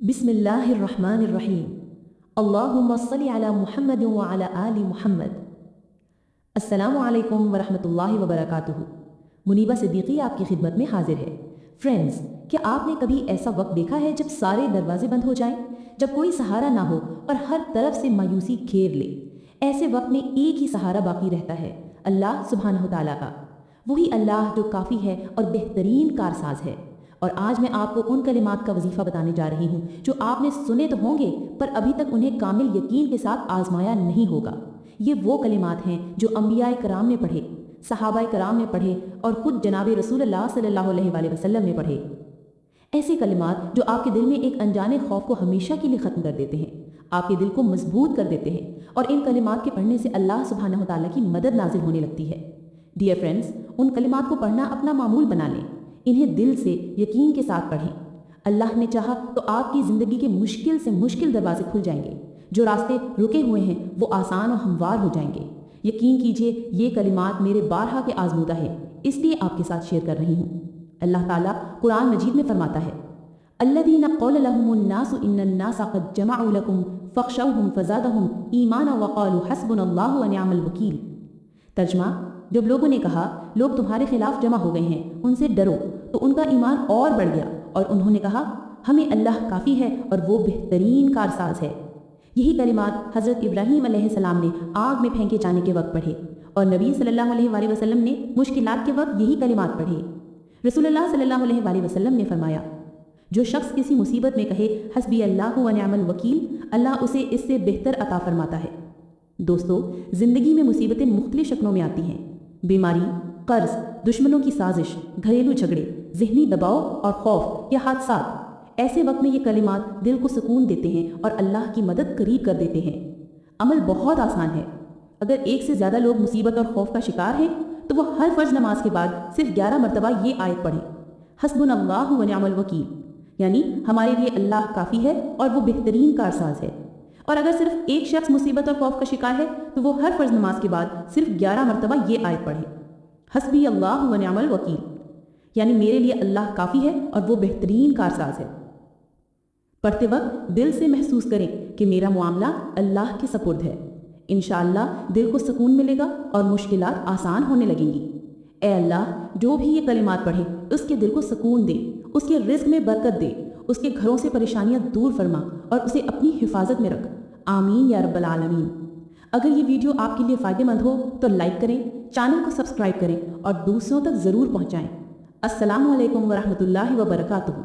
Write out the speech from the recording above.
बिस्मिल्लाहिर्रहमानिर्रहीम। अल्लाहुम्मा सल्लि अला मुहम्मद व अला आलि मुहम्मद। अस्सलामु अलैकुम वरहमतुल्लाहि वबरकातुहू। मुनीबा सिद्दीकी आपकी खिदमत में हाजिर है। फ्रेंड्स, क्या आपने कभी ऐसा वक्त देखा है जब सारे दरवाजे बंद हो जाएं, जब कोई सहारा ना हो और हर तरफ से मायूसी घेर ले? ऐसे वक्त में एक ही सहारा बाकी रहता है, अल्लाह सुब्हानहु तआला का। वही अल्लाह जो काफ़ी है और बेहतरीन कारसाज है। और आज मैं आपको उन कलिमात का वजीफ़ा बताने जा रही हूँ जो आपने सुने तो होंगे पर अभी तक उन्हें कामिल यकीन के साथ आजमाया नहीं होगा। ये वो कलिमात हैं जो अंबियाए कराम ने पढ़े, सहाबाए कराम ने पढ़े और खुद जनाब रसूलुल्लाह सल्लल्लाहु अलैहि वसल्लम ने पढ़े। ऐसे कलिमात जो आपके दिल में एक अनजाने खौफ को हमेशा के लिए ख़त्म कर देते हैं, आपके दिल को मजबूत कर देते हैं और इन कलिमात के पढ़ने से अल्लाह सुब्हानहु तआला की मदद नाजिल होने लगती है। डियर फ्रेंड्स, उन कलिमात को पढ़ना अपना मामूल बना लें। इन्हें दिल से यकीन के साथ पढ़ें। अल्लाह ने चाहा तो आपकी ज़िंदगी के मुश्किल से मुश्किल दरवाजे खुल जाएंगे। जो रास्ते रुके हुए हैं वो आसान और हमवार हो जाएंगे। यकीन कीजिए, ये कलिमात मेरे बारहा के आजमूदा है, इसलिए आपके साथ शेयर कर रही हूँ। अल्लाह ताला कुरान मजीद में फरमाता है, अल्लज़ीना क़ाल लहुमुन्नासु इन्नन्नासा क़द जमअू लकुम फ़ख़शौहुम फ़ज़ादहुम ईमाना व क़ालू हस्बुनल्लाहु व निअमल वकील। तर्जमा, जब लोगों ने कहा लोग तुम्हारे खिलाफ जमा हो गए हैं, उनसे डरो, तो उनका ईमान और बढ़ गया और उन्होंने कहा हमें अल्लाह काफ़ी है और वो बेहतरीन कारसाज है। यही कलिमात हज़रत इब्राहीम अलैहिस्सलाम ने आग में फेंके जाने के वक्त पढ़े और नबी सल्लल्लाहु अलैहि वसल्लम ने मुश्किलात के वक्त यही कलिमात पढ़े। रसूलुल्लाह सल्लल्लाहु अलैहि वसल्लम ने फरमाया, जो शख्स किसी मुसीबत में कहे हस्बी अल्लाहु व निअमल वकील, अल्लाह उसे इससे बेहतर अता फरमाता है। दोस्तों, ज़िंदगी में मुसीबतें मुख्तलिफ शक्लों में आती हैं। बीमारी, कर्ज, दुश्मनों की साजिश, घरेलू झगड़े, जहनी दबाव और खौफ या हादसात। ऐसे वक्त में ये कलिमात दिल को सुकून देते हैं और अल्लाह की मदद करीब कर देते हैं। अमल बहुत आसान है। अगर एक से ज़्यादा लोग मुसीबत और खौफ का शिकार हैं तो वो हर फर्ज नमाज के बाद सिर्फ 11 मरतबा ये आयत पढ़ें, हस्बुनल्लाहु व निअमल वकील, यानी हमारे लिए अल्लाह काफ़ी है और वो बेहतरीन कारसाज है। और अगर सिर्फ एक शख्स मुसीबत और खौफ का शिकार है तो वो हर फर्ज नमाज के बाद सिर्फ 11 मरतबा ये आयत पढ़े, हस्बी अल्लाह व निअमल वकील, यानी मेरे लिए अल्लाह काफ़ी है और वो बेहतरीन कारसाज है। पढ़ते वक्त दिल से महसूस करें कि मेरा मामला अल्लाह के सपुर्द है। इंशाअल्लाह दिल को सुकून मिलेगा और मुश्किलात आसान होने लगेंगी। ए अल्लाह, जो भी ये कलिमात पढ़े उसके दिल को सुकून दे, उसके रिज़्क़ में बरकत दे, उसके घरों से परेशानियां दूर फरमा और उसे अपनी हिफाजत में रख। आमीन या रब्बल आलमीन। अगर ये वीडियो आपके लिए फ़ायदेमंद हो तो लाइक करें, चैनल को सब्सक्राइब करें और दूसरों तक ज़रूर पहुँचाएँ। अस्सलामु अलैकुम वरहमतुल्लाहि वबरकातुहू।